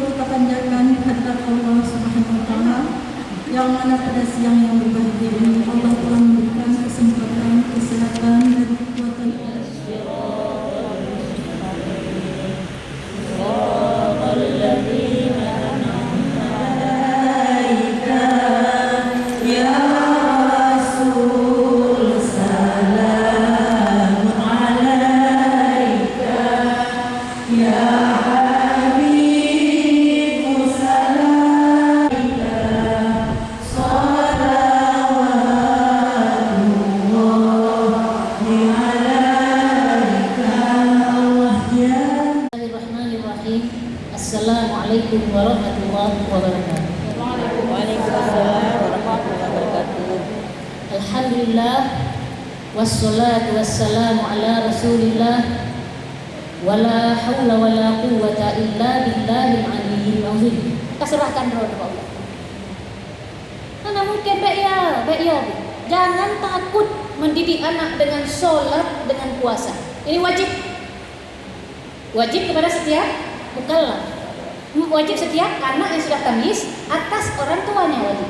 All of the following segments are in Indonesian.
kita panjatkan kehadirat Allah Subhanahu wa taala yang mana pada siang yang berbahagia ini Allah telah memberikan kesempatan, kesehatan dan kekuatan. Assalamualaikum warahmatullahi wabarakatuh. Waalaikumsalam warahmatullahi wabarakatuh. Alhamdulillah wassalatu wassalamu ala Rasulillah wala haula wala quwwata illa billahil aliyyil azim. Kita serahkan kepada Allah. Anak mungkin baik ya. Jangan takut mendidik anak dengan sholat, dengan puasa. Ini wajib kepada setiap mukallaf. Wajib setiap anak yang sudah tamyiz atas orang tuanya wajib.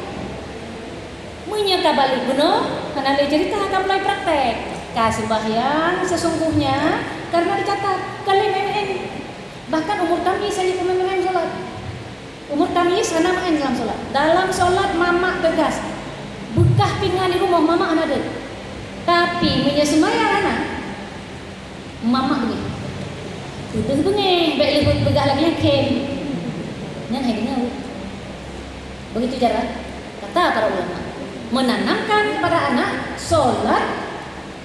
Menyeka balik benar, karena dia cerita akan mulai praktek. Sembahyang sesungguhnya karena dicatat kali MMM. Bahkan umur tamyiz saja MMM sholat. Umur tamyiz anak main dalam sholat. Dalam sholat mama tegas. Bekah pinggan di rumah mama anak ada. Tapi sembahyang anak mama begini. Udah begini, baik lebih begah lagi yang kem. Nan hai begitu cara kata para ulama menanamkan kepada anak sholat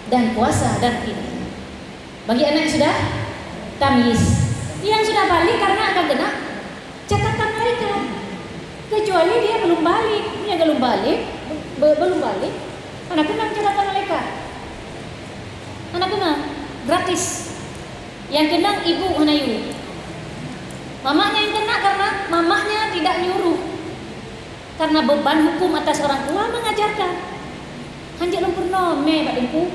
dan puasa dan ini bagi anak yang sudah tamyiz, yang sudah balik karena akan kena catatan malaikat kecuali dia belum balik anak kena catatan malaikat, anak kena gratis, yang kena ibu hanayu. Mamanya yang kena karena mamanya tidak nyuruh. Karena beban hukum atas orang tua mengajarkan. Hanjak lumpur nome Pak Dempu.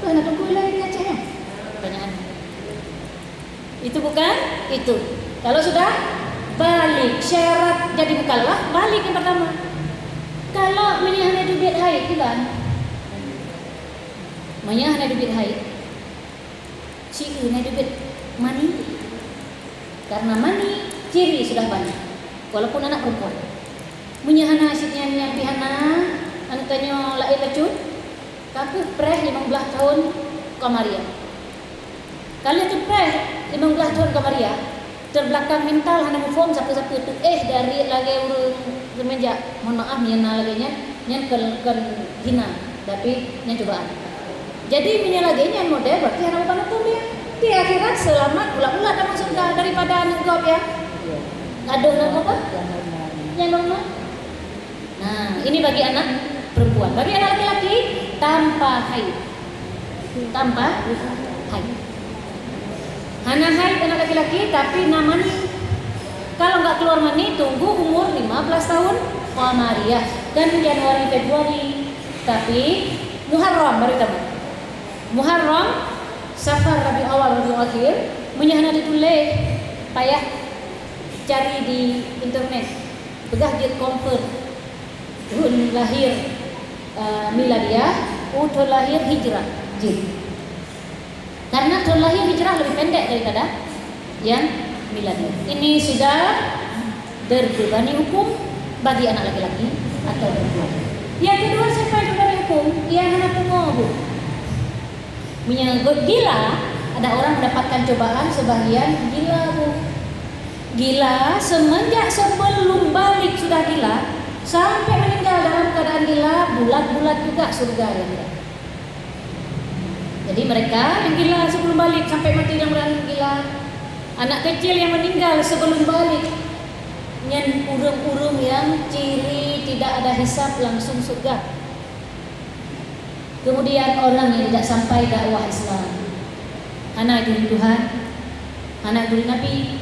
Anak tunggu lagi di Aceh ya. Pertanyaan. Itu bukan itu. Kalau sudah balik syarat jadi mukallaf, balik yang pertama. Kalau menyahana dubit haid kan. Menyahana dubit haid. Ciri na dubit mani. Karena mani ciri sudah banyak walaupun anak perempuan menyahana asyiknya yang pihana antanya lai lecut kaku preh 15 tahun Kamaria kali itu preh 15 tahun Kamaria terbelakang mental hana mufom siapa-siapa itu dari lagi urung semenjak mohon maaf nyana laginya nyan kan hina tapi nyan cobaan jadi minyak laginya model berarti hana bukan hukum dia di akhirat selamat ulah-ulah dan masuk daripada nugop ya. Ngaduh nang apa? Yang normal. Nah, ini bagi anak perempuan. Bagi anak laki-laki tanpa haid. Hana haid anak laki-laki tapi namanya kalau nggak keluar mani tunggu umur 15 tahun Qamariyah dan Januari Februari. Tapi Muharram baru tamat. Muharram Safar Rabi awal Rabi akhir menyahana ditulis payah cari di internet begah dia convert tahun lahir miladiah tahun lahir hijrah karena tahun lahir hijrah lebih pendek daripada yang miladiah. Ini sudah terbebani hukum bagi anak laki-laki atau perempuan. Yang kedua siapa yang terbebani hukum? Yang anak pengobu menyangkut gila, ada orang mendapatkan cobaan sebagian gila semenjak sebelum balik sudah gila sampai meninggal dalam keadaan gila, bulat-bulat juga surga ya. Jadi mereka yang gila sebelum balik sampai mati dalam keadaan gila, anak kecil yang meninggal sebelum balik, nyen urung-urung yang ciri tidak ada hisab langsung surga. Kemudian orang yang tidak sampai dakwah Islam, anak duri Tuhan, anak duri Nabi,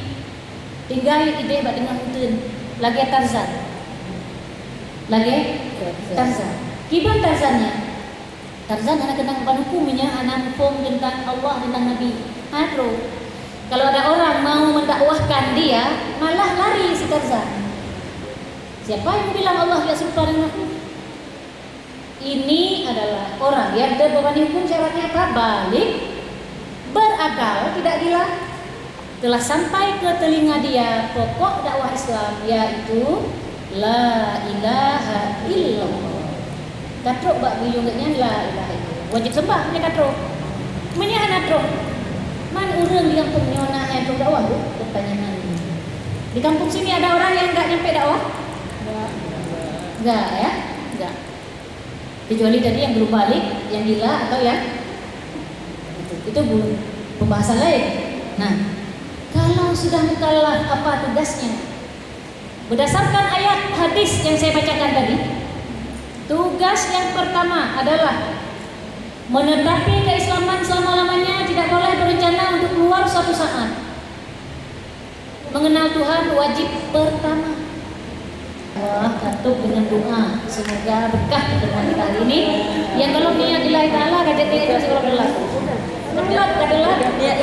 tinggal ide bak tengah hutan, lagi Tarzan, Kiban Tarzannya, Tarzan anak kenang bukan hukumnya, anak hukum tentang Allah tentang Nabi, atro Kalau ada orang mau mendakwahkan dia, malah lari si Tarzan. Siapa yang bilang Allah tidak serupa dengan aku? Ini adalah orang yang terbebani hukum. Syaratnya apa? Balik, berakal, tidak gila. Telah sampai ke telinga dia pokok dakwah Islam, yaitu La ilaha illallah. Katrok bak bilungnya la ilaha illallah. Wajib sembah punya katrok. Punya katrok. Man urang di kampung nyona yang dakwah tu? Pertanyaan. Di kampung sini ada orang yang enggak nyampe dakwah? Enggak ya? Enggak. Kecuali tadi yang belum balik, yang gila atau yang itu belum pembahasan lain. Nah, kalau sudah mukallaf apa tugasnya? Berdasarkan ayat hadis yang saya bacakan tadi, tugas yang pertama adalah menetapi keislaman selama-lamanya, tidak boleh berencana untuk keluar suatu saat. Mengenal Tuhan wajib pertama. Allah katuk dengan doa, semoga berkah pertemuan kita hari ini. Yang kalau niat lillahi ta'ala kajian itu segera berlaku. Berdoa adalah niat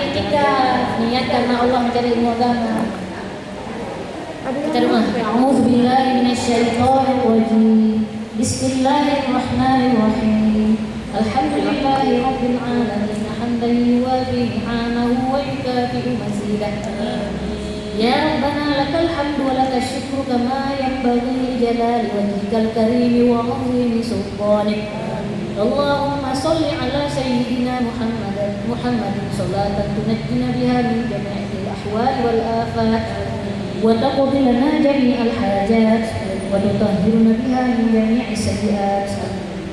itikaf, niat karena Allah mencari ilmu agama. Kita doa. A'udzubillahi minasyaitonirrajim. Bismillahirrahmanirrahim. Alhamdulillahi rabbil alamin. Hamdan yuwafi ni'amahu wa yukafi'u mazidah. Ya Rabbana lakal hamdu wa lakal syukru kama yanbaghi li jalali wajhikal karim wa 'azimi sultanik. Allahumma salli ala sayyidina Muhammadin salatan tunajjina biha min jami'il ahwal wal afat wa taqdi lana jami'al hajat wa tutahhiruna biha min jami'is sayyi'at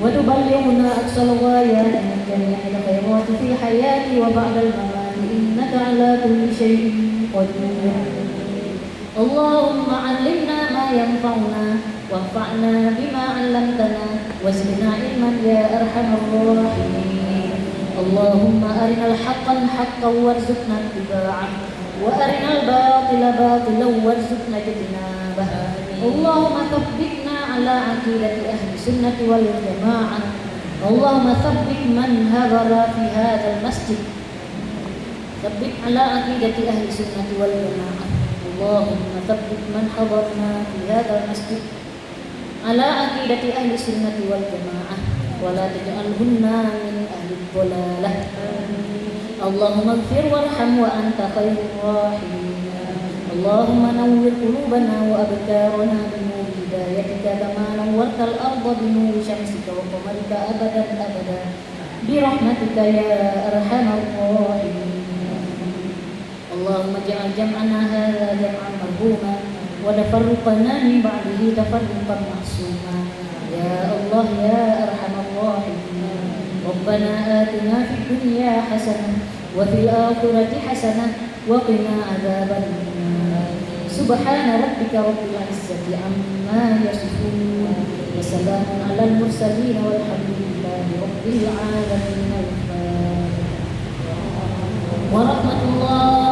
wa tuballighuna aqsal ghayat min jami'il khairat fi hayati wa ba'dal mamati innaka ala kulli syai'in qadir. Allahumma 'allimna ma yanfa'una wanfa'na bima 'allamtana wazidna ilman ya arhamar rahimin. Allahumma arinal haqqan haqqan warzuqna ittiba'ah wa arinal batila batilan warzuqna ijtinabah. Allahumma tsabbitna 'ala aqidati ahli sunnati wal jamaa'ah. Allahumma tsabbit man hadara fi hadzal masjid. Tsabbit 'ala aqidati ahli sunnati wal jamaa'ah. Allahumma tsabbit man hadarna fi hadzal masjid ala aqidati ahli sunnati wal jamaah wa la taj'alhunna min ahli dhalalah. Allahumma ighfir warham wa anta khairur rahimin. Allahumma nawwir qulubana wa abtarana bi nur hidayatika kama nawwartal arda bi nur syamsika wa qamarika abadan abada bi rahmatika ya arhamar rahimin. Allahumma ja'al jam'ana hadza jam'an marhuma wa tafarruqana min ba'dihi tafarruqan ma'suma. Ya Allah ya arhamar rahimin. Rabbana atina fid dunya hasanah wa fil akhirati hasanah wa qina adzaban nar. Subhana rabbika rabbil izzati amma yasifun wa salamun alal mursalin walhamdulillahi rabbil alamin. Warahmatullahi